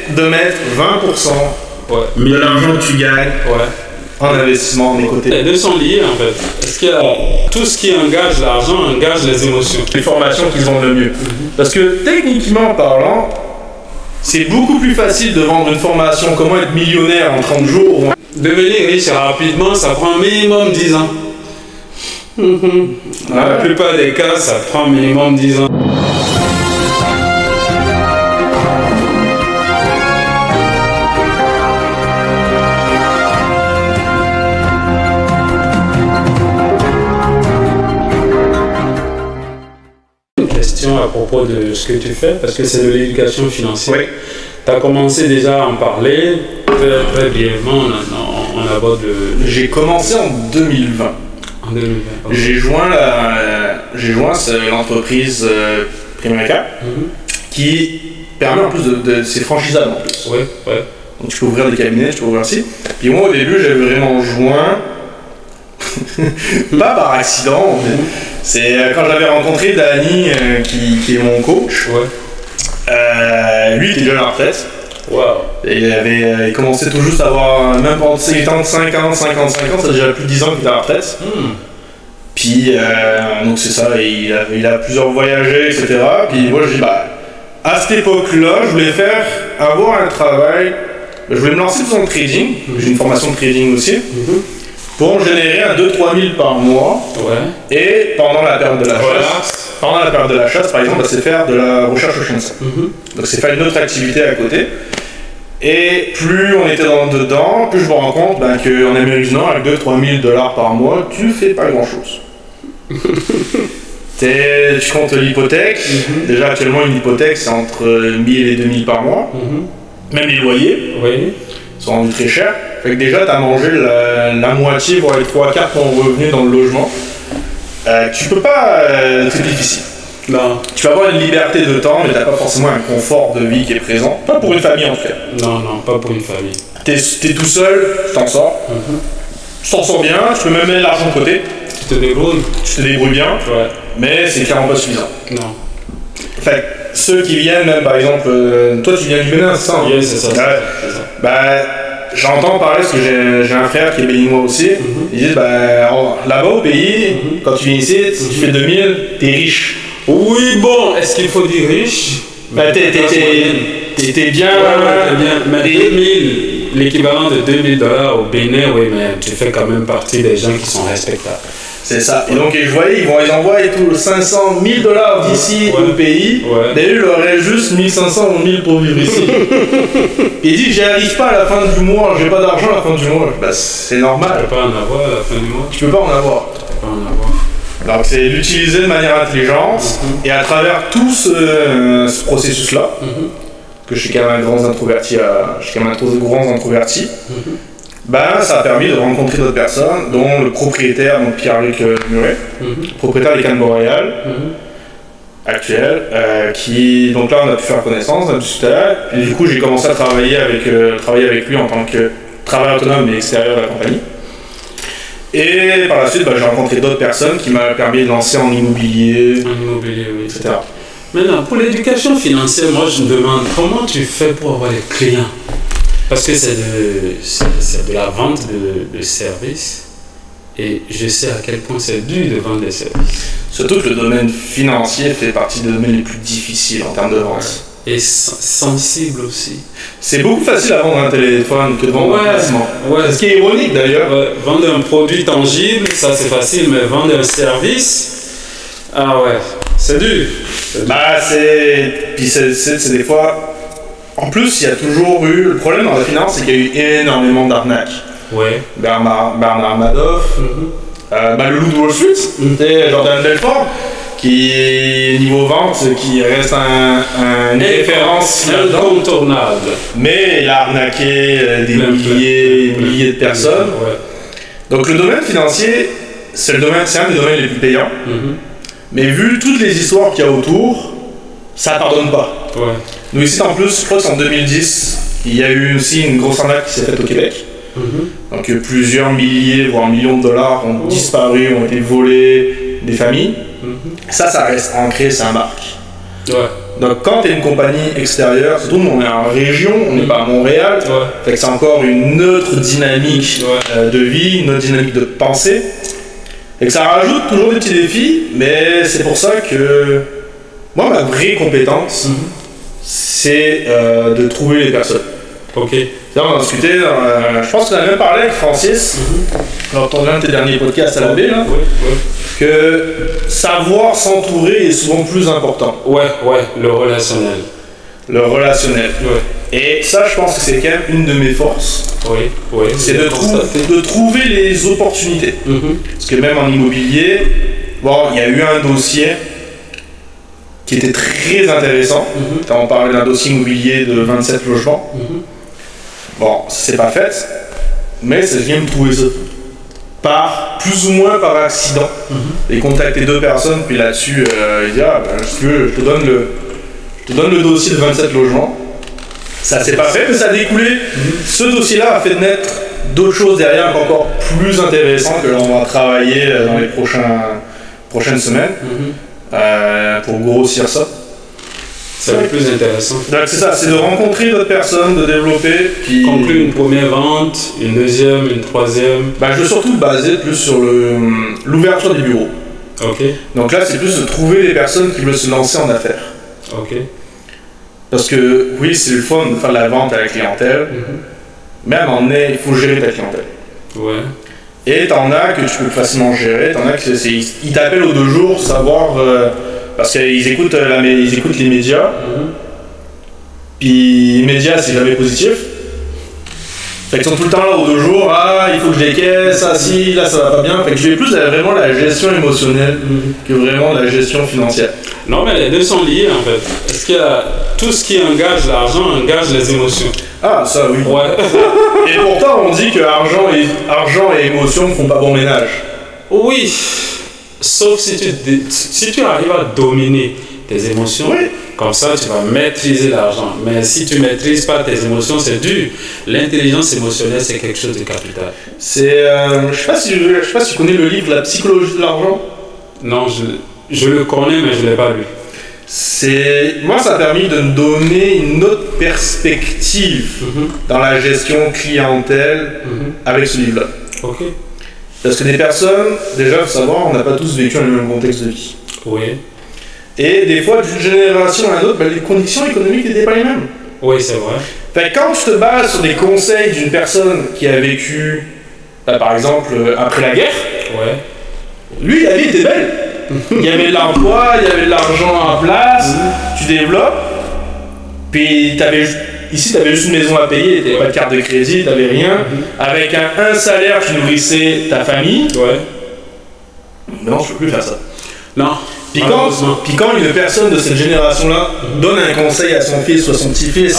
de mettre 20% de l'argent que tu gagnes en investissement de côté. Les deux sont liés en fait. Parce que tout ce qui engage l'argent engage les émotions. Les formations qui se vendent le mieux. Parce que techniquement parlant, c'est beaucoup plus facile de vendre une formation comment être millionnaire en 30 jours. Devenir riche rapidement, ça prend minimum 10 ans. Dans la plupart des cas, ça prend minimum 10 ans. À propos de ce que tu fais, parce que c'est de l'éducation financière. Oui. Tu as commencé déjà à en parler, très brièvement, on aborde le... J'ai commencé en 2020. En 2020. Okay. J'ai joint l'entreprise Primerica qui permet en plus de c'est franchisable en plus. Oui, oui. Donc tu peux ouvrir des cabinets, tu peux ouvrir un site. Puis moi au début j'avais vraiment joint, pas par accident, mais c'est quand j'avais rencontré Danny qui est mon coach. Lui était déjà à la retraite. Wow. Et il commençait tout juste à avoir même pas 55 ans, ça fait déjà plus de 10 ans qu'il est à la retraite. Puis donc c'est ça, il a plusieurs voyagé, etc. Puis moi je dis à cette époque-là, je voulais avoir un travail, je voulais me lancer dans le trading, j'ai une formation de trading aussi. Pour générer un 2-3 000 par mois. Et pendant la période de la chasse, par exemple, c'est faire de la recherche au chien. Donc c'est faire une autre activité à côté. Et plus on était dedans, plus je me rends compte qu'en Amérique du Nord, avec 2-3 000 $ par mois, tu fais pas grand-chose. Tu comptes l'hypothèque. Déjà actuellement une hypothèque c'est entre 1 000 et 2 000 par mois. Même les loyers. Sont rendus très chers. Fait que déjà, tu as mangé la moitié, voire les 3/4 de ton revenu dans le logement. Tu peux pas. C'est difficile. Non. Tu vas avoir une liberté de temps, mais tu n'as pas forcément un confort de vie qui est présent. Pas pour une famille en tout cas. Non, pas pour une famille. Tu es tout seul, tu t'en sors. Tu t'en sors bien, tu peux même mettre l'argent de côté. Tu te débrouilles. Tu te débrouilles bien, mais c'est clairement pas suffisant. Non. Fait que ceux qui viennent, même par exemple, toi tu viens du Bénin, c'est ça? Oui, c'est ça. J'entends parler parce que j'ai un frère qui est béninois aussi. Ils disent là-bas au pays, quand tu viens ici, si tu fais 2000, t'es riche. Oui, bon, est-ce qu'il faut dire riche? T'es bien. Mais 2000, l'équivalent de 2000 $ au Bénin, oui, mais tu fais quand même partie des gens qui sont respectables. C'est ça. Et donc, je voyais, ils envoient et tout 500, 1000 $ d'ici au pays. Mais eux, il leur reste juste 1500 ou 1000 pour vivre ici. Et il dit, j'y arrive pas à la fin du mois, j'ai pas d'argent à la fin du mois. C'est normal. Tu peux pas en avoir à la fin du mois. Tu peux pas en avoir. Donc, c'est l'utiliser de manière intelligente. Et à travers tout ce processus-là, que je suis quand même un grand introverti, ça a permis de rencontrer d'autres personnes, dont le propriétaire, donc Pierre-Luc Muret, propriétaire des Cannes Boréales, actuel, donc là on a pu faire connaissance, on a discuté, puis du coup j'ai commencé à travailler avec lui en tant que travailleur autonome mais extérieur de la compagnie. Et par la suite, j'ai rencontré d'autres personnes qui m'ont permis de lancer en immobilier, etc. Maintenant, pour l'éducation financière, moi je me demande comment tu fais pour avoir des clients. Parce que c'est de la vente de services et je sais à quel point c'est dur de vendre des services. Surtout que le domaine financier fait partie des domaines les plus difficiles en termes de vente. Et sensible aussi. C'est beaucoup plus facile à vendre un téléphone que de vendre un placement. Ce qui est ironique d'ailleurs. Vendre un produit tangible, ça c'est facile, mais vendre un service, c'est dur. C'est des fois. En plus, il y a toujours eu. Le problème dans la finance, c'est qu'il y a eu énormément d'arnaques. Bernard Madoff, le loup de Wall Street, Jordan Belfort, qui, niveau vente, qui reste une référence incontournable. Mais il a arnaqué des milliers de personnes. Donc, le domaine financier, c'est un des domaines les plus payants. Mais vu toutes les histoires qu'il y a autour, ça pardonne pas. Nous ici en plus, je crois que c'est en 2010, il y a eu aussi une grosse arnaque qui s'est faite au Québec. Donc plusieurs milliers, voire millions de dollars ont disparu, ont été volés des familles. Ça reste ancré, ça marque. Donc quand tu es une compagnie extérieure, surtout nous on est en région, on n'est pas à Montréal, fait que c'est encore une autre dynamique de vie, une autre dynamique de pensée. Et que ça rajoute toujours des petits défis, mais c'est pour ça que moi ma vraie compétence, c'est de trouver les personnes. Ok. Là, on a discuté, je pense qu'on a même parlé avec Francis, lors de l'un de tes derniers podcasts à la baie, là, que savoir s'entourer est souvent plus important. Ouais, le relationnel. Le relationnel. Et ça, je pense que c'est quand même une de mes forces. Oui. C'est de trouver les opportunités. Parce que même en immobilier, bon, il y a eu un dossier qui était très intéressant. On parlait d'un dossier immobilier de 27 logements. Bon, c'est pas fait, mais je viens de trouver ça. Plus ou moins par accident. Et contacter 2 personnes, puis là-dessus, il dit si tu veux, je te donne le dossier de 27 logements. Ça s'est pas fait, mais ça a découlé. Ce dossier-là a fait naître d'autres choses derrière encore plus intéressantes que l'on va travailler dans les prochaines semaines pour grossir ça. C'est le plus intéressant. Donc c'est ça, c'est de rencontrer d'autres personnes, de développer, puis... Conclure une première vente, une deuxième, une troisième. Je veux surtout baser plus sur l'ouverture des bureaux. Ok. Donc là, c'est plus de trouver les personnes qui veulent se lancer en affaires. Ok. Parce que oui, c'est le fun de faire de la vente à la clientèle, mais à un moment donné, il faut gérer ta clientèle. Ouais. Et t'en as que tu peux facilement gérer, t'en as que ils t'appellent aux 2 jours, savoir... parce qu'ils écoutent les médias, puis les médias c'est jamais positif. Fait qu'ils sont tout le temps là aux 2 jours, il faut que je décaisse, là ça va pas bien. Fait que je fais plus vraiment la gestion émotionnelle que vraiment la gestion financière. Non mais les deux sont liés en fait. Parce que tout ce qui engage l'argent engage les émotions. Ah ça oui. Ouais. Et pourtant on dit que argent et émotion ne font pas bon ménage. Oui. Sauf si tu arrives à dominer tes émotions, comme ça tu vas maîtriser l'argent. Mais si tu ne maîtrises pas tes émotions, c'est dur. L'intelligence émotionnelle, c'est quelque chose de capital. Je ne sais pas si tu connais le livre La psychologie de l'argent. Non, je le connais, mais je ne l'ai pas lu. Moi, ça a permis de me donner une autre perspective dans la gestion clientèle avec ce livre-là. Ok. Parce que des personnes, déjà, il faut savoir, on n'a pas tous vécu dans le même contexte de vie. Oui. Et des fois, d'une génération à l'autre, les conditions économiques n'étaient pas les mêmes. Oui, c'est vrai. Fait que quand tu te bases sur des conseils d'une personne qui a vécu, par exemple, après la guerre, lui, la vie était belle. Il y avait de l'emploi, il y avait de l'argent en place, tu développes, puis ici, tu avais juste une maison à payer, tu n'avais pas de carte de crédit, tu n'avais rien. Avec un salaire, tu nourrissais ta famille. Non, je ne peux plus faire ça. Non. Puis quand une personne de cette génération-là donne un conseil à son fils ou à son petit-fils,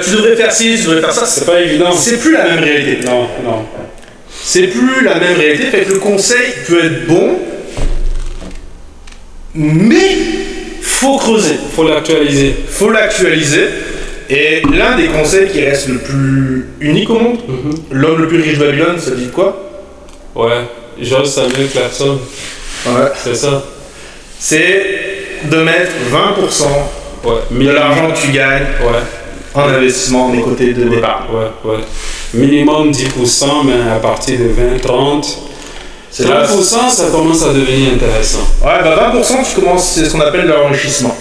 tu devrais faire ci, tu devrais faire ça, c'est pas évident. C'est plus la même réalité. Non. C'est plus la même réalité, fait que le conseil peut être bon, mais faut creuser. Faut l'actualiser. Et l'un des conseils qui reste le plus unique au monde, l'homme le plus riche de Babylone, ça dit quoi? George Samuel Clarkson. C'est ça. C'est de mettre 20% de l'argent que tu gagnes en investissement des côtés de départ. Minimum 10%, mais à partir de 20-30%. 30%, ça commence à devenir intéressant. 20%, c'est ce qu'on appelle l'enrichissement.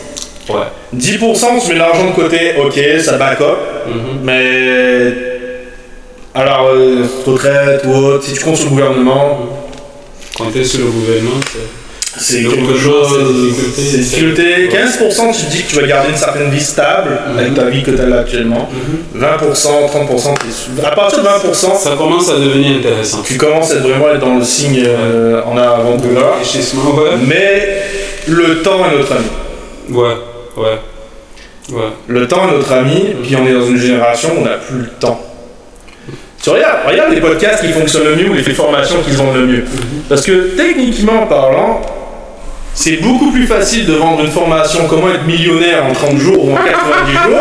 10%, tu mets l'argent de côté, ça back up, mais alors, retraite ou autre, si tu comptes sur le gouvernement. Compter sur le gouvernement, c'est quelque chose, c'est difficulté. 15%, tu te dis que tu vas garder une certaine vie stable avec ta vie que tu as là actuellement. 20%, 30%, à partir de 20%, ça commence à devenir intéressant. Tu commences à vraiment être dans le signe en avant-gouverneur. Mais le temps est notre ami. Le temps est notre ami, puis on est dans une génération où on n'a plus le temps. Tu regarde les podcasts qui fonctionnent le mieux ou les formations qui se vendent le mieux. Parce que techniquement parlant, c'est beaucoup plus facile de vendre une formation comment être millionnaire en 30 jours ou en 90 jours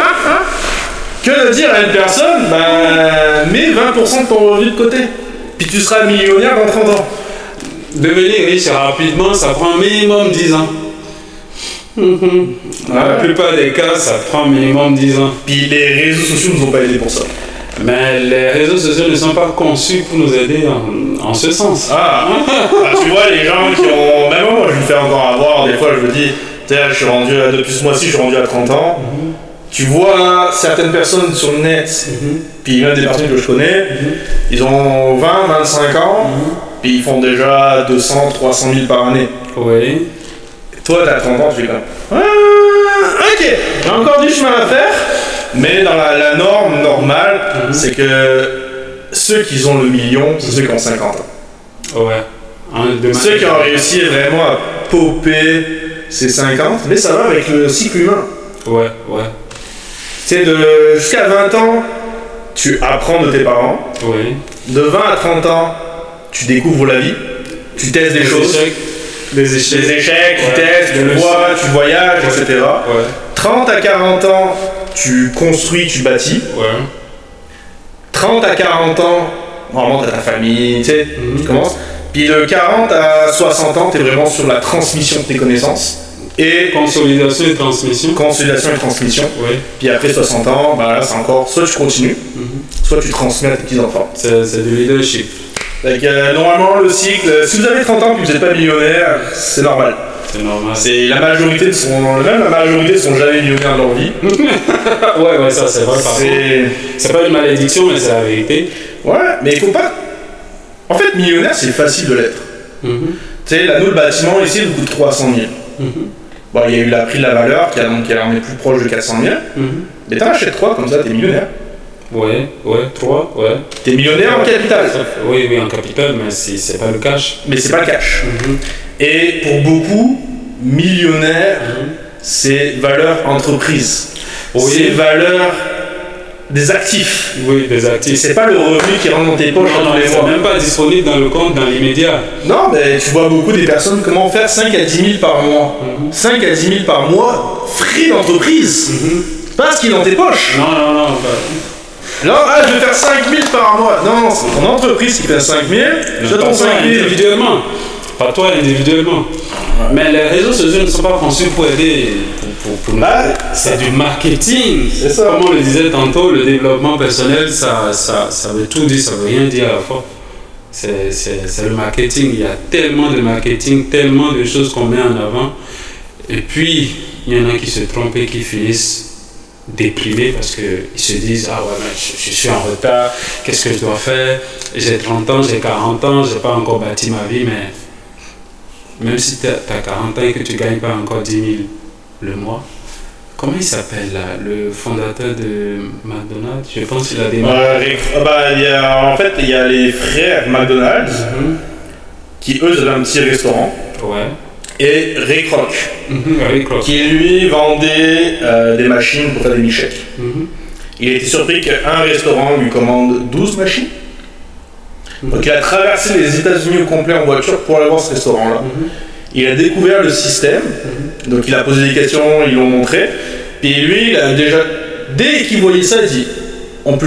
que de dire à une personne, mets 20% de ton revenu de côté, puis tu seras millionnaire dans 30 ans. Devenir riche rapidement, ça prend minimum 10 ans. Dans la plupart des cas, ça prend minimum 10 ans. Puis les réseaux sociaux nous ont pas aidés pour ça. Mais les réseaux sociaux ne sont pas conçus pour nous aider en ce sens. Tu vois, les gens qui ont... Même moi, je me fais encore avoir. Des fois, je me dis, je suis rendu depuis ce mois-ci, je suis rendu à 30 ans. Tu vois certaines personnes sur le net, puis même des personnes que je connais, ils ont 20, 25 ans, puis ils font déjà 200, 300 000 par année. Oui. Toi, t'as 30 ans, tu fais comme... Ok, j'ai encore du chemin à faire, mais dans la norme normale, c'est que ceux qui ont le million, c'est ceux qui ont 50 ans. Ouais. Ceux qui ont réussi vraiment à popper ces 50, mais ça va avec le cycle humain. Ouais. C'est jusqu'à 20 ans, tu apprends de tes parents. Oui. De 20 à 30 ans, tu découvres la vie. Tu testes des choses. Des échecs, tu testes, tu vois, tu voyages, etc. Ouais. 30 à 40 ans, tu construis, tu bâtis. Ouais. 30 à 40 ans, normalement, tu as ta famille, tu sais, tu commences. Puis de 40 à 60 ans, tu es vraiment sur la transmission de tes connaissances. Et consolidation et transmission. Consolidation et transmission. Oui. Puis après 60 ans, bah là, c'est encore soit tu continues, soit tu transmets à tes petits-enfants. C'est du leadership. Donc, normalement, le cycle, si vous avez 30 ans et que vous n'êtes pas millionnaire, c'est normal. C'est normal. C'est la majorité ne sont jamais millionnaires dans leur vie. ouais, ça c'est vrai. C'est pas une malédiction, mais c'est la vérité. Ouais, mais il faut pas. En fait, millionnaire, c'est facile de l'être. Tu sais, là, nous, le bâtiment ici, il coûte 300 000. Bon, il y a eu la prix de la valeur, qui en est plus proche de 400 000. Mais t'en achètes 3, comme ça, t'es millionnaire. Ouais, 3, ouais. T'es millionnaire en capital. Oui, en capital, mais c'est pas le cash. Mais c'est pas le cash. Et pour beaucoup, millionnaire, c'est valeur entreprise. Oui. C'est valeur des actifs. Oui, des actifs. C'est pas le revenu qui rentre dans tes poches tous les mois. C'est même pas disponible dans le compte dans l'immédiat. Non, mais tu vois beaucoup des personnes, comment faire 5 à 10 000 par mois. 5 à 10 000 par mois, frais d'entreprise. Pas ce qui est dans tes poches. Non. Non, je vais faire 5 000 par mois. Non, c'est ton entreprise qui fait 5 000. Je ton 5 000. Individuellement. Pas toi individuellement. Mais les réseaux sociaux ne sont pas conçus pour aider. C'est du marketing. C'est ça. Comme on le disait tantôt, le développement personnel, ça veut tout dire, ça veut rien dire à la fois. C'est le marketing. Il y a tellement de marketing, tellement de choses qu'on met en avant. Et puis, il y en a qui se trompent et qui finissent déprimés parce qu'ils se disent « Ah ouais, mais je suis en retard, qu'est-ce que je dois faire? J'ai 30 ans, j'ai 40 ans, je n'ai pas encore bâti ma vie, mais même si tu as 40 ans et que tu ne gagnes pas encore 10 000 le mois, comment il s'appelle là, le fondateur de McDonald's? Je pense qu'il a des en fait, il y a les frères McDonald's qui, eux, avaient un petit restaurant. Ouais. Et Ray Kroc, qui lui vendait des machines pour faire des milkshakes. Il a été surpris qu'un restaurant lui commande 12 machines. Donc il a traversé les États-Unis au complet en voiture pour aller voir ce restaurant-là. Il a découvert le système, donc il a posé des questions, ils l'ont montré. Puis lui, il a déjà, dès qu'il voyait ça, il dit on peut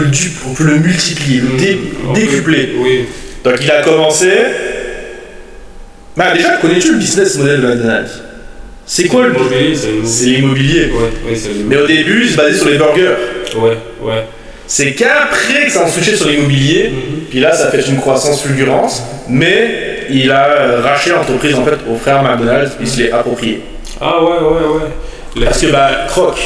le multiplier, le décupler. Oui. Donc il a commencé. Déjà, connais-tu le business model de McDonald's? C'est quoi l'immobilier? C'est l'immobilier. Ouais, c'est l'immobilier. Mais au début, il se basait sur les burgers. Ouais. C'est qu'après que ça a switché sur l'immobilier, puis là, ça a fait une croissance fulgurante, mais il a racheté l'entreprise en fait au frère McDonald's, puis il se l'est approprié. Ah ouais. Parce que Kroc,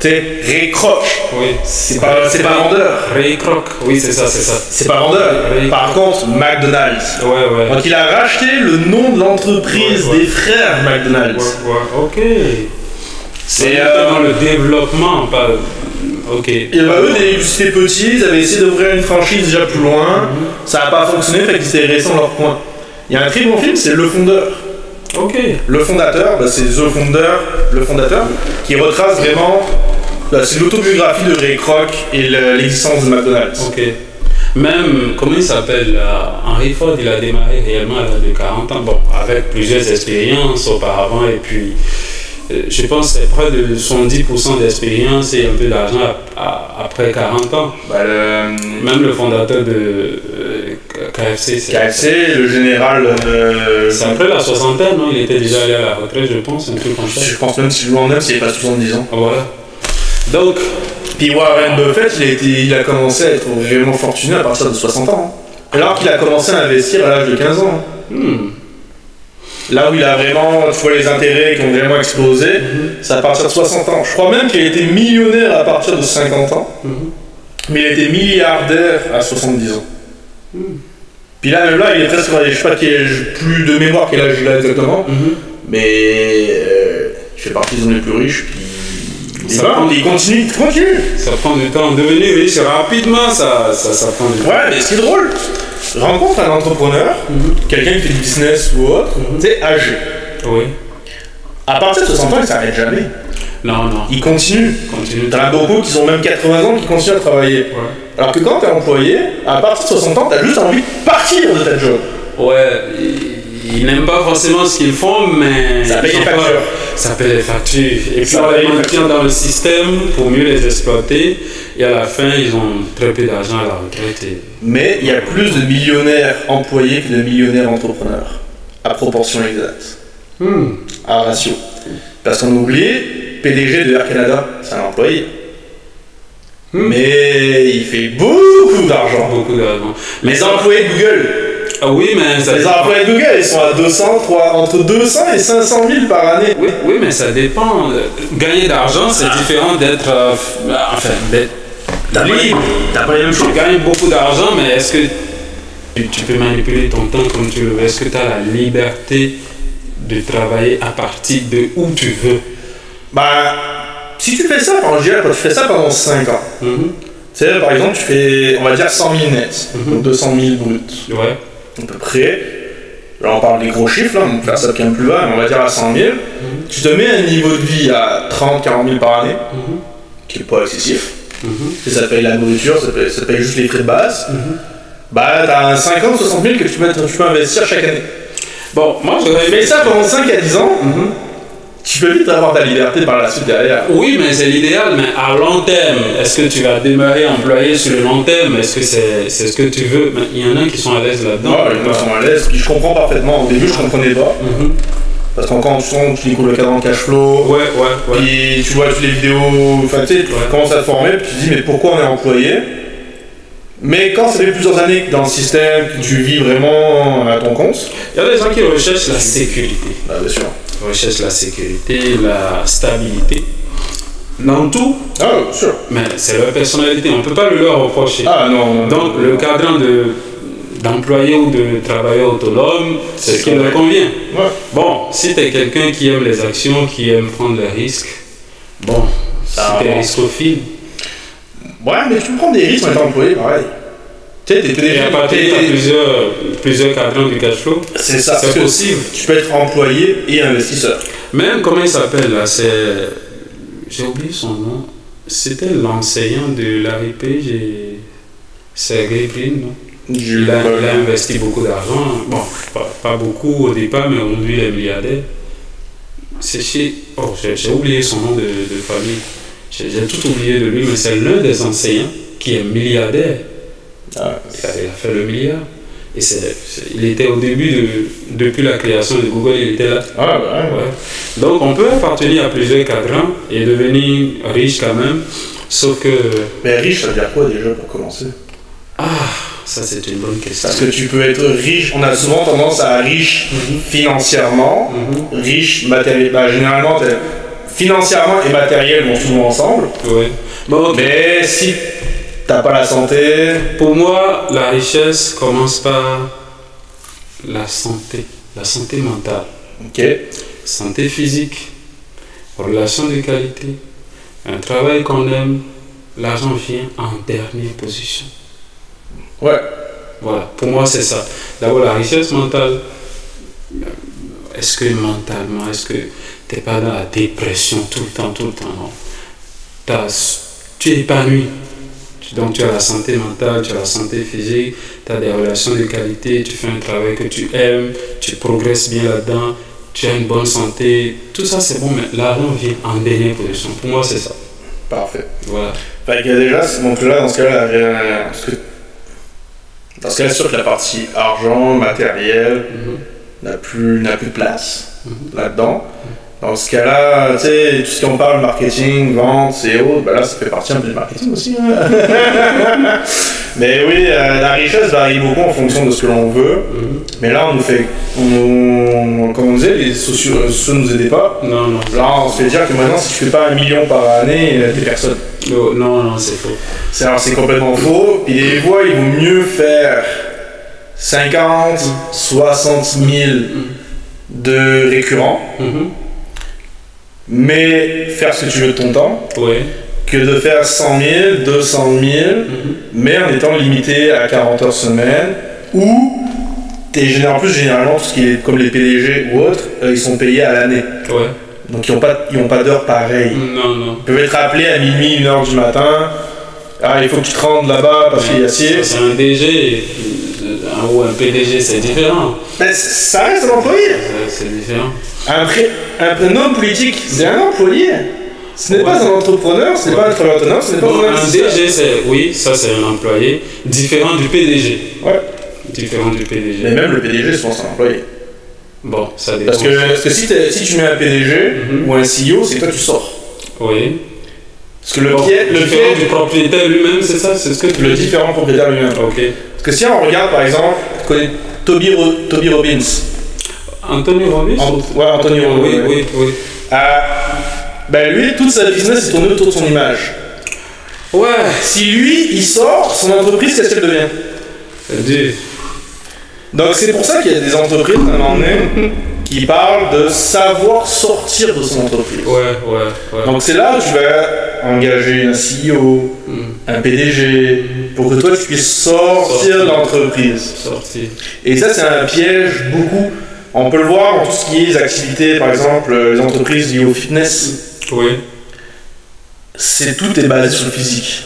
Ray Kroc, oui. c'est pas vendeur. Ray Kroc, oui, c'est ça. C'est pas vendeur. Par contre, McDonald's. Ouais. Donc il a racheté le nom de l'entreprise des frères McDonald's. Ouais, ok. C'est dans le développement, pas. Ok. Et eux, c'était petit, ils avaient essayé d'ouvrir une franchise déjà plus loin. Ça n'a pas fonctionné, fait qu'ils étaient restés dans leur coin. Il y a un très bon film, c'est Le Fondeur. Ok. Le fondateur, c'est le fondateur, qui retrace vraiment. C'est l'autobiographie de Ray Kroc et l'existence de McDonald's. Ok. Même, comment il s'appelle Henry Ford, il a démarré réellement à l'âge de 40 ans. Bon, avec plusieurs expériences auparavant, et puis je pense que c'est près de 70% d'expérience et un peu d'argent après 40 ans. Même le fondateur de KFC, c'est... KFC, le général... c'est après la soixantaine, non? Il était déjà allé à la retraite, je pense, un truc comme ça. Je pense même si loin même s'il n'est pas 70 ans. Voilà. Donc... Puis Warren Buffett, il a commencé à être vraiment fortuné à partir de 60 ans. Alors qu'il a commencé à investir à l'âge de 15 ans. Là où il a vraiment, tu vois, les intérêts qui ont vraiment explosé, c'est à partir de 60 ans. Je crois même qu'il a été millionnaire à partir de 50 ans, mais il a été milliardaire à 70 ans. Puis là, même là, il est presque, je sais pas plus de mémoire quel âge il a exactement, mais il fait partie des hommes les plus riches. Puis il continue. Ça prend du temps. Devenir riche rapidement, ça prend du temps. Ouais, mais ce qui est drôle, rencontre un entrepreneur, quelqu'un qui fait du business ou autre, tu sais, âgé. Oui. À partir de 60 ans, il s'arrête jamais. Non. Il continue. T'en as beaucoup qui ont même 80 ans qui continuent à travailler. Ouais. Alors que quand t'es employé, à partir de 60 ans, t'as juste envie de partir de ta job. Ouais, ils n'aiment pas forcément ce qu'ils font, mais... Ça paye les factures. Ça paye les factures. Et puis on les maintient dans le système pour mieux les exploiter. Et à la fin, ils ont très peu d'argent à la retraite. Mais il y a plus de millionnaires employés que de millionnaires entrepreneurs. À proportion exacte. À ratio. Parce qu'on oublie, PDG de Air Canada, c'est un employé. Mais il fait beaucoup d'argent. Les employés de Google. Ah oui, mais ça les employés de Google, ils sont à entre 200 et 500 000 par année. Oui, mais ça dépend. Gagner d'argent, c'est différent d'être... d'être libre. T'as pas les mêmes choses. Tu gagnes beaucoup d'argent, mais est-ce que tu peux manipuler ton temps comme tu le veux? Est-ce que tu as la liberté de travailler à partir de où tu veux? Si tu fais ça, quand tu fais ça pendant 5 ans, tu sais, par exemple, tu fais, on va dire, 100 000 nets, donc 200 000 bruts. Ouais. À peu près. Là, on parle des gros chiffres, là, on va faire ça bien plus bas, mais on va dire à 100 000. Tu te mets un niveau de vie à 30-40 000 par année, qui n'est pas excessif. Ça paye la nourriture, ça paye juste les frais de base. T'as 50-60 000 que tu peux investir chaque année. Bon, moi, j'aurais fait ça pendant 5 à 10 ans. Tu peux vite avoir ta liberté par la suite derrière. Oui, mais c'est l'idéal, mais à long terme, est-ce que tu vas demeurer employé sur le long terme? Est-ce que c'est ce que tu veux? Il y en a qui sont à l'aise là-dedans. Ouais, il y en a qui sont à l'aise, puis je comprends parfaitement. Au début, je comprenais pas. Parce qu'encore tu découvres le cadran cash flow. Ouais. Puis tu vois toutes les vidéos, enfin tu sais, tu commences à te former, puis tu te dis, mais pourquoi on est employé? Mais quand ça fait plusieurs années que dans le système, que tu vis vraiment à ton compte. Il y a des gens qui recherchent la sécurité. Bien sûr. Recherche la sécurité, la stabilité dans tout. Bien sûr. Mais c'est leur personnalité, on ne peut pas le leur reprocher. Non. Donc le cadran d'employé ou de travailleur autonome, c'est ce qui leur convient. Ouais. Bon, si tu es quelqu'un qui aime les actions, qui aime prendre les risques, si tu es riscophile. Ouais, mais tu peux prendre des risques en étant employé, pareil. Tu as plusieurs cadrans du cash flow. C'est ça, c'est possible. Tu peux être employé et investisseur. Même, comment il s'appelle là? J'ai oublié son nom. C'était l'enseignant de l'ARP, Sergey Brin, non? Il a investi beaucoup d'argent. Bon, pas beaucoup au départ, mais aujourd'hui il est milliardaire. C'est chez... j'ai oublié son nom de famille. J'ai tout oublié de lui, mais c'est l'un des enseignants qui est milliardaire. Il a fait le milliard. Et il était au début, depuis la création de Google, il était là. Ouais. Donc on peut appartenir à plusieurs cadrans et devenir riche quand même, sauf que... Mais riche, ça veut dire quoi déjà pour commencer? Ça c'est une bonne question. Parce que tu peux être riche, on a souvent tendance à riche financièrement, riche matériellement. Généralement, financièrement et matériel vont souvent ensemble. Ouais. Mais si t'as pas la santé... Pour moi, la richesse commence par la santé mentale. Ok. Santé physique, relations de qualité, un travail qu'on aime, l'argent vient en dernière position. Ouais. Voilà, pour moi c'est ça. D'abord la richesse mentale. Est-ce que mentalement, est-ce que t'es pas dans la dépression tout le temps, non. Tu es épanoui. Donc tu as la santé mentale, tu as la santé physique, tu as des relations de qualité, tu fais un travail que tu aimes, tu progresses bien là-dedans, tu as une bonne santé, tout ça c'est bon, mais l'argent vient en dernière position. Pour moi c'est ça. Parfait. Voilà. Fait que déjà, donc là, dans ce cas-là, Dans ce cas-là, c'est sûr que la partie argent, matériel, n'a plus de place là-dedans. Dans ce cas-là, tu sais, tout ce qu'on parle, marketing, vente et autres, ben là, ça fait partie un peu du marketing aussi. Hein. Mais oui, la richesse varie beaucoup en fonction de ce que l'on veut. Mais là, comme on disait, les sociaux ne nous aidaient pas. Non. Là, on se fait dire que maintenant, si tu fais pas 1 million par année, t'es personne. Non, c'est faux. C'est complètement faux. Puis des fois, il vaut mieux faire 50, 60 000 de récurrents. Mais faire ce que tu veux de ton temps, que de faire 100 000, 200 000, mais en étant limité à 40 heures semaine, ou en plus généralement tout ce qui est comme les PDG ou autres, ils sont payés à l'année. Donc ils n'ont pas d'heures pareilles. Non. Ils peuvent être appelés à minuit, 1h du matin. Ah, il faut que tu te rendes là-bas parce qu'il y a ci. C'est un DG ou un PDG, c'est différent. Mais ça reste un employé. C'est différent. Un homme politique, c'est un employé. Ce n'est pas un entrepreneur, ce n'est pas un travailleur autonome, ce n'est pas un investisseur. DG, c'est un employé différent du PDG. Différent du PDG. Mais même le PDG, je pense, c'est un employé. Bon, ça dépend. Parce que si tu mets un PDG ou un CEO, c'est toi qui sors. Oui. Parce que le pied du propriétaire lui-même, c'est ça, c'est ce que tu le différent propriétaire lui-même. Ok. Parce que si on regarde par exemple, tu connais Toby Robbins. Anthony Robbins. Anthony Robbins. Oui. Ben lui, toute sa business est tournée autour de son image. Ouais. Si lui, il sort, son entreprise, qu'est-ce qu'elle devient? Donc c'est pour ça qu'il y a des entreprises à un moment donné qui parlent de savoir sortir de son entreprise. Ouais. Donc c'est là où tu vas engager un CEO, un PDG, pour que toi tu puisses sortir de l'entreprise. Et ça c'est un piège beaucoup. On peut le voir dans tout ce qui est les activités, par exemple les entreprises liées au fitness. Tout est basé sur le physique.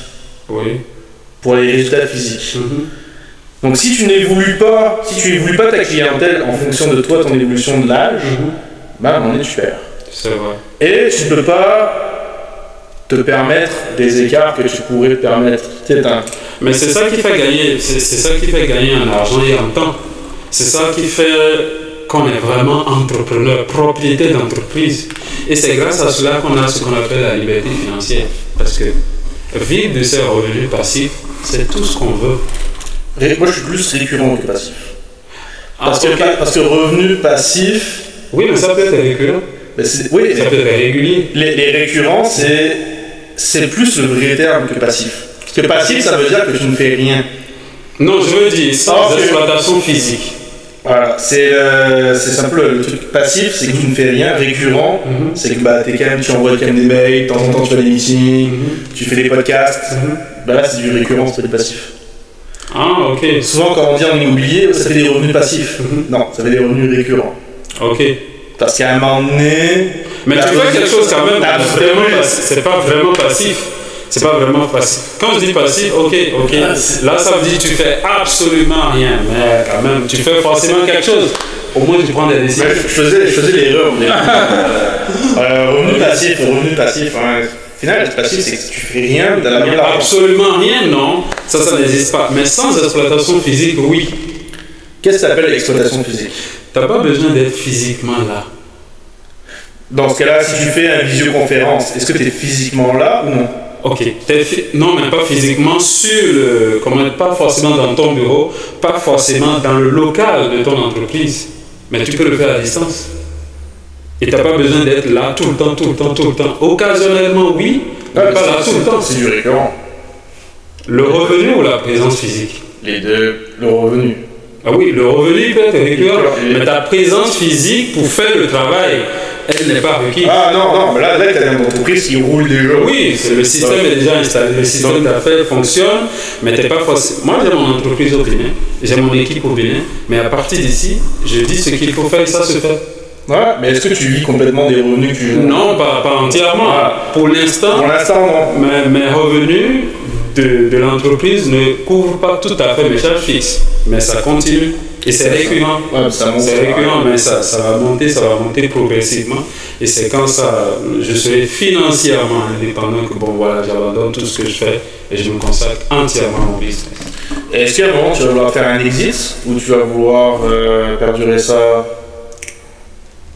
Pour les résultats physiques. Donc si tu n'évolues pas, ta clientèle en fonction de toi, ton évolution de l'âge, ben à un moment donné tu perds. C'est vrai. Et tu ne peux pas te permettre des écarts que tu pourrais te permettre. Mais c'est ça qui fait gagner, c'est ça qui fait gagner en argent et en temps. C'est ça qui fait qu'on est vraiment entrepreneur, propriétaire d'entreprise. Et c'est grâce à cela qu'on a ce qu'on appelle la liberté financière. Parce que vivre de ces revenus passifs, c'est tout ce qu'on veut. Moi, je suis plus récurrent que passif. Parce que revenu passif... Oui, mais ça peut être récurrent. Ça peut être régulier. Les récurrents, c'est plus le vrai terme que passif. Parce que passif, ça veut dire que tu ne fais rien. Non, je veux dire sans exploitation physique. Voilà, c'est simple. Le truc passif, c'est que tu ne fais rien. Récurrent, c'est que tu envoies quand même des mails, de temps en temps tu fais des meetings, tu fais des podcasts. Là, c'est du récurrent, c'est du passif. Ah, ok. Souvent, quand on dit en immobilier, ça fait des revenus passifs. Non, ça fait des revenus récurrents. Ok. Parce qu'à un moment donné... Mais tu fais quelque chose quand même, c'est pas vraiment passif. C'est pas vraiment passif. Quand je dis passif, ok. Là, ça veut dire que tu fais absolument rien. Mais quand même, tu fais forcément quelque chose. Au moins, tu prends des décisions. Je faisais l'erreur. Revenu passif. Au final, le passif, c'est que tu fais rien de la manière. Absolument rien, non. Ça n'existe pas. Mais sans exploitation physique, oui. Qu'est-ce que tu appelles l'exploitation physique? Tu n'as pas besoin d'être physiquement là. Dans ce cas-là, si tu fais une visioconférence, est-ce que tu es physiquement là ou non? Ok. Non, mais pas physiquement pas forcément dans ton bureau, pas forcément dans le local de ton entreprise. Mais tu peux le faire à distance. Et tu n'as pas besoin d'être là tout le temps. Occasionnellement, oui, mais pas là tout le temps. C'est du récurrent. Le revenu ou la présence physique? Les deux, le revenu. Ah oui, le revenu peut être récurrent, mais ta présence physique pour faire le travail, elle n'est pas requise. Ah non, mais là tu as une entreprise qui roule déjà. Oui, le système est déjà installé, le système d'affaires fonctionne, mais tu n'es pas forcément... Moi, j'ai mon entreprise au Bénin, j'ai mon équipe au Bénin, mais à partir d'ici, je dis ce qu'il faut faire et ça se fait. Ouais, mais est-ce que tu vis complètement des revenus que tu génères? Non, pas entièrement. Pour l'instant, non. Mes revenus de l'entreprise ne couvrent pas tout à fait mes charges fixes, mais ça continue. Et c'est récurrent. C'est récurrent, mais ça va monter progressivement. Et c'est quand je serai financièrement indépendant que j'abandonne tout ce que je fais et je me consacre entièrement au business. Est-ce qu'à un moment tu vas vouloir faire un exit ou tu vas vouloir perdurer ça?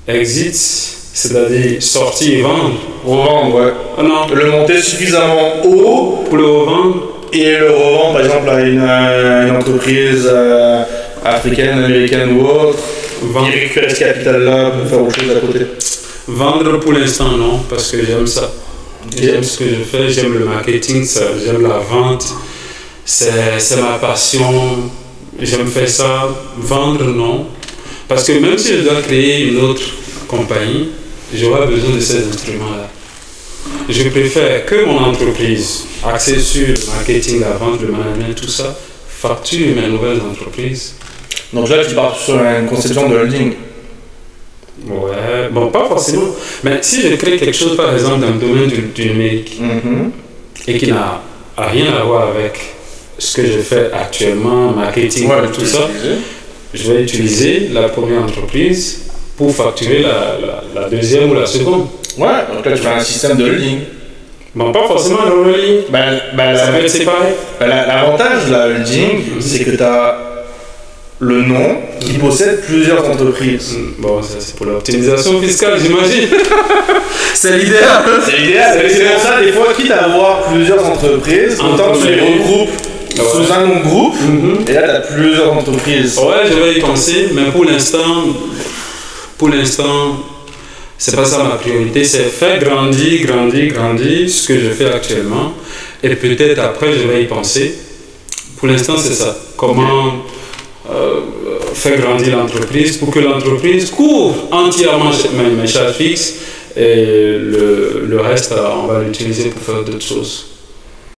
Exit, c'est-à-dire sortir et vendre. Revendre, ouais. Ah non, Le monter suffisamment haut pour le revendre, et le revendre par exemple à une entreprise africaine, américaine ou autre, vendre. qui récupère ce capital-là pour faire autre chose à côté. Vendre pour l'instant non, parce que j'aime ça. J'aime ce que je fais, j'aime le marketing, j'aime la vente, c'est ma passion, j'aime faire ça. Vendre non, parce que même si je dois créer une autre compagnie, j'aurai besoin de ces instruments-là. Je préfère que mon entreprise, axée sur le marketing, la vente, le management, tout ça, facture mes nouvelles entreprises. Donc là tu pars sur une conception de holding. Ouais, bon, pas forcément. Mais si je crée quelque chose, par exemple, dans le domaine du numérique, et qui n'a rien à voir avec ce que je fais actuellement, marketing, Ouais, tout ça, je vais utiliser la première entreprise pour facturer la deuxième ou la seconde. Ouais, donc là tu fais un système de holding. Bon, pas forcément dans le ligne. Ça peut être séparé. L'avantage de la holding, c'est que tu as le nom qui possède plusieurs entreprises. Bon, ça c'est pour l'optimisation fiscale, j'imagine. C'est l'idéal. C'est l'idéal, c'est pour ça, des fois, quitte à avoir plusieurs entreprises, autant tu les regroupes sous un nom de groupe, et là tu as plusieurs entreprises. Ouais, je vais y penser, mais pour l'instant, c'est pas ça ma priorité, c'est faire grandir ce que je fais actuellement, et peut-être après je vais y penser. Pour l'instant, c'est ça. Comment faire grandir l'entreprise pour que l'entreprise couvre entièrement mes charges fixes et le reste, on va l'utiliser pour faire d'autres choses.